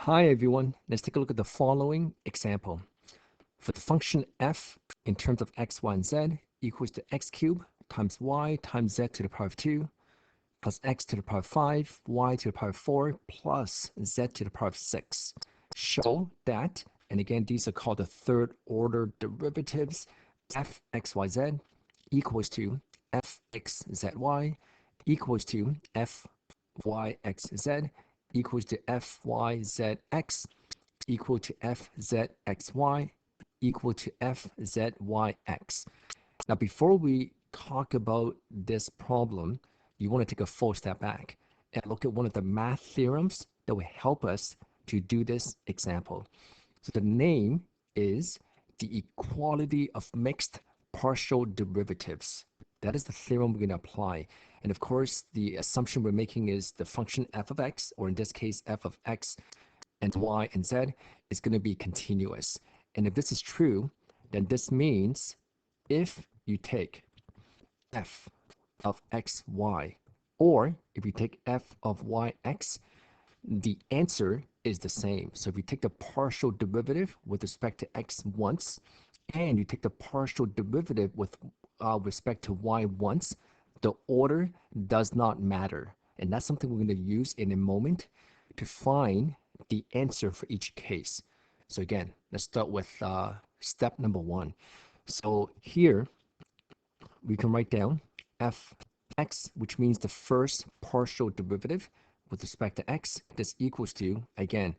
Hi everyone, let's take a look at the following example. For the function f in terms of x, y, and z equals to x cubed times y times z to the power of 2 plus x to the power of 5, y to the power of 4 plus z to the power of 6. Show that, and again these are called the third order derivatives, f x y z equals to f x z y equals to f y x z equals to f y z x equal to fzxy equal to fzyx. Now, before we talk about this problem, you want to take a full step back and look at one of the math theorems that will help us to do this example. So the name is the equality of mixed partial derivatives. That is the theorem we're going to apply. And of course, the assumption we're making is the function f of x, or in this case, f of x and y and z is going to be continuous. And if this is true, then this means if you take f of x, y, or if you take f of y, x, the answer is the same. So if you take the partial derivative with respect to x once, and you take the partial derivative with respect to y once, the order does not matter. And that's something we're going to use in a moment to find the answer for each case. So again, let's start with step number 1. So here we can write down fx, which means the first partial derivative with respect to x. This equals to, again,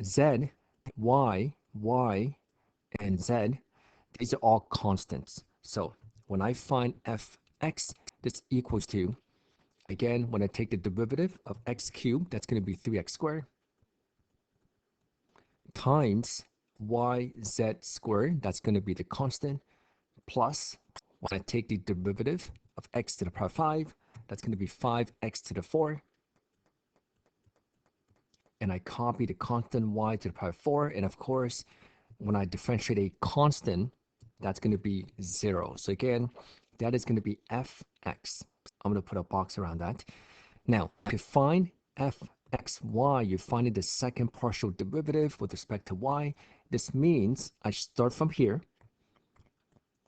z, y, and z. These are all constants. So when I find fx, this equals to, again, when I take the derivative of x cubed, that's going to be 3x squared, times yz squared, that's going to be the constant, plus when I take the derivative of x to the power 5, that's going to be 5x to the 4, and I copy the constant y to the power 4, and of course, when I differentiate a constant, that's going to be 0. So again, that is going to be fx. I'm going to put a box around that. Now, to find fxy, you're finding the second partial derivative with respect to y. This means I start from here,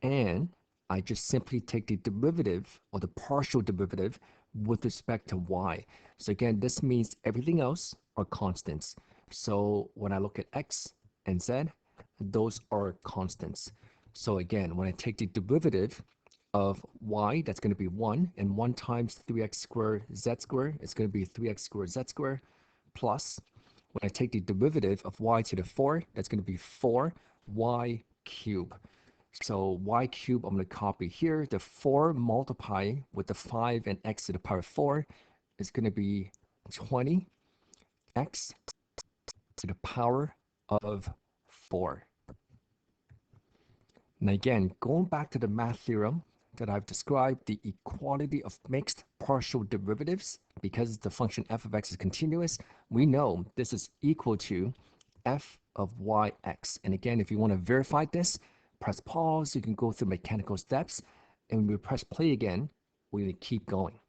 and I just simply take the derivative or the partial derivative with respect to y. So again, this means everything else are constants. So when I look at x and z, those are constants. So again, when I take the derivative of y, that's going to be 1, and 1 times 3x squared z squared is going to be 3x squared z squared, plus when I take the derivative of y to the 4, that's going to be 4y cubed. So y cubed, I'm going to copy here. The 4 multiply with the 5 and x to the power 4 is going to be 20x to the power of 4. And again, going back to the math theorem that I've described, the equality of mixed partial derivatives, because the function f of x is continuous, we know this is equal to f of yx. And again, if you want to verify this, press pause. You can go through mechanical steps. And when we press play again, we're going to keep going.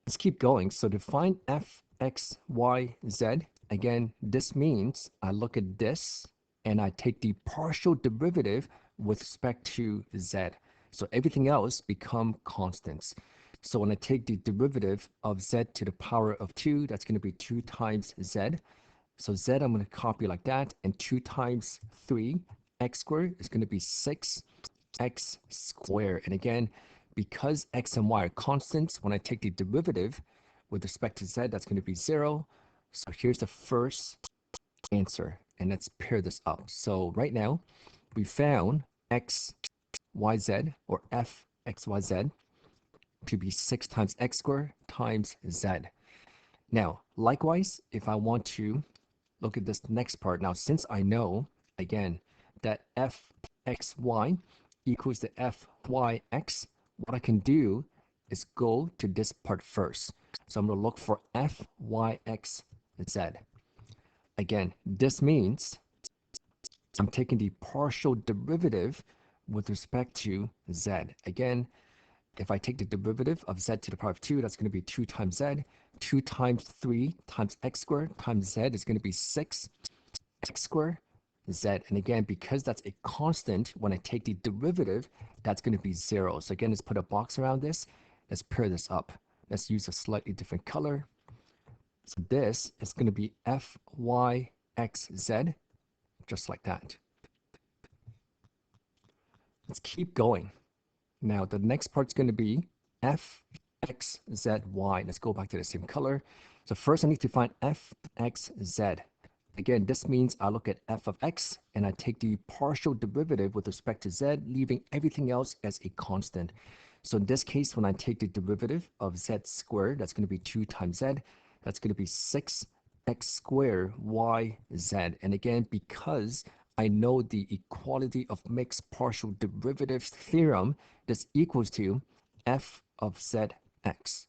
Let's keep going. So to find f, x, y, z, again, this means I look at this and I take the partial derivative with respect to z. So everything else become constants. So when I take the derivative of z to the power of 2, that's going to be 2 times z. So z I'm going to copy like that, and 2 times 3, x squared, is going to be 6x squared. And again, because x and y are constants, when I take the derivative with respect to z, that's going to be 0. So here's the first answer, and let's pair this up. So right now, we found x, y, z, or f, x, y, z, to be 6 times x squared times z. Now, likewise, if I want to look at this next part. Now, since I know, again, that fxy equals to fyx, what I can do is go to this part first. So I'm going to look for fyxz. Again, this means I'm taking the partial derivative with respect to z. Again, if I take the derivative of z to the power of 2, that's going to be 2 times z. 2 times 3 times x squared times z is going to be 6 x squared z. And again, because that's a constant, when I take the derivative, that's going to be 0. So again, let's put a box around this. Let's pair this up. Let's use a slightly different color. So this is going to be fyxz, just like that. Let's keep going. Now, the next part's going to be fxzy. Let's go back to the same color. So first I need to find fxz. Again, this means I look at f of x and I take the partial derivative with respect to z, leaving everything else as a constant. So in this case, when I take the derivative of z squared, that's going to be 2 times z. That's going to be 6x squared yz. And again, because I know the equality of mixed partial derivatives theorem, this equals to f of zx.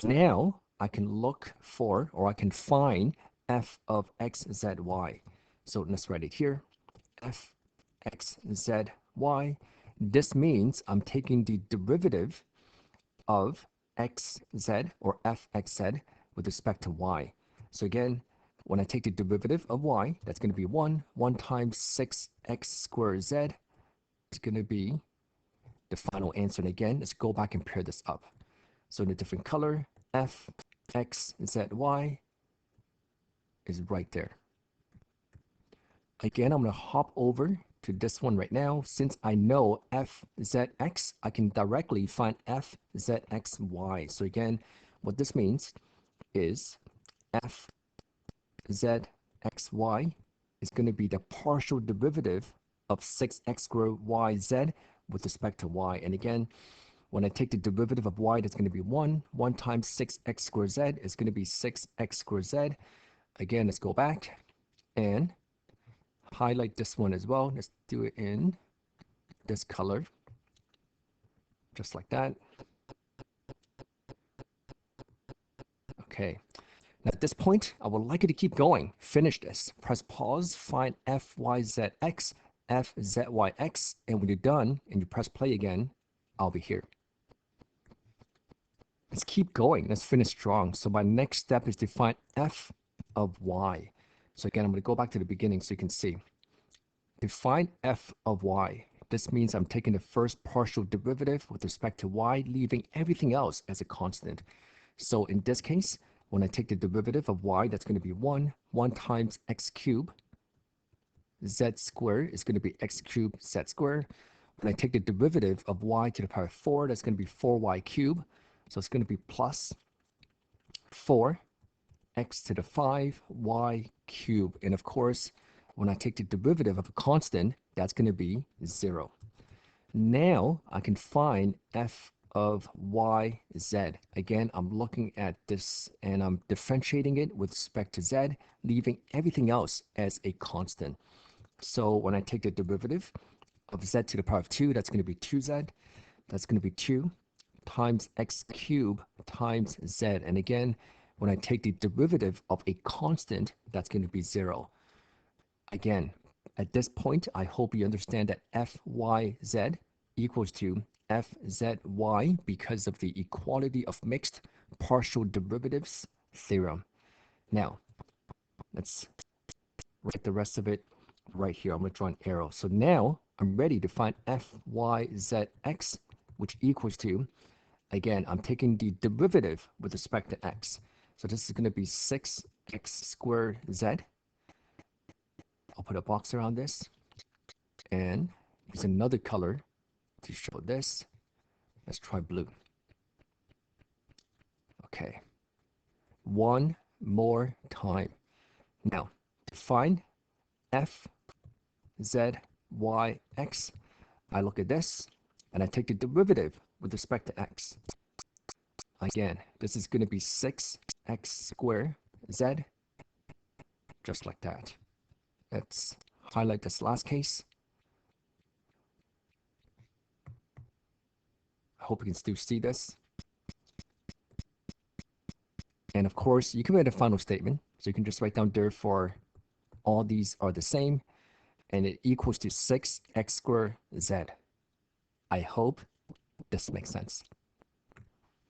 Now I can look for, or I can find f of xzy. So let's write it here, f xzy. This means I'm taking the derivative of xz or fxz with respect to y. So again, when I take the derivative of y, that's going to be 1 times 6x squared z. It's going to be the final answer. And again, let's go back and pair this up. So in a different color, fxzy is right there. Again, I'm going to hop over to this one right now. Since I know fzx, I can directly find fzxy. So again, what this means is fzxy is going to be the partial derivative of 6x squared yz with respect to y. And again, when I take the derivative of y, that's going to be 1 times 6x squared z is going to be 6x squared z. Again, let's go back and highlight this one as well. Let's do it in this color, just like that. Okay. Now at this point, I would like you to keep going. Finish this. Press pause, find fyzx, fzyx, and when you're done and you press play again, I'll be here. Let's keep going. Let's finish strong. So my next step is to find f of y. So again, I'm going to go back to the beginning so you can see. To find f of y, this means I'm taking the first partial derivative with respect to y, leaving everything else as a constant. So in this case, when I take the derivative of y, that's going to be 1 times x cubed. Z squared is going to be x cubed z squared. When I take the derivative of y to the power 4, that's going to be 4y cubed. So it's going to be plus 4 x to the 5 y cubed. And of course, when I take the derivative of a constant, that's going to be 0. Now I can find f of yz. Again, I'm looking at this and I'm differentiating it with respect to z, leaving everything else as a constant. So when I take the derivative of z to the power of 2, that's going to be 2z. That's going to be 2 times x cubed times z. And again, when I take the derivative of a constant, that's going to be 0. Again, at this point, I hope you understand that fyz equals to fzy because of the equality of mixed partial derivatives theorem. Now, let's write the rest of it right here. I'm going to draw an arrow. So now I'm ready to find fyzx, which equals to, again, I'm taking the derivative with respect to x. So this is going to be 6x squared z. I'll put a box around this and use another color to show this. Let's try blue. Okay. One more time. Now, to find f, z, y, x, I look at this and I take the derivative with respect to x. Again, this is going to be 6x squared z, just like that. Let's highlight this last case. I hope you can still see this. And of course, you can write a final statement. So you can just write down therefore all these are the same and it equals to 6x squared z. I hope this makes sense.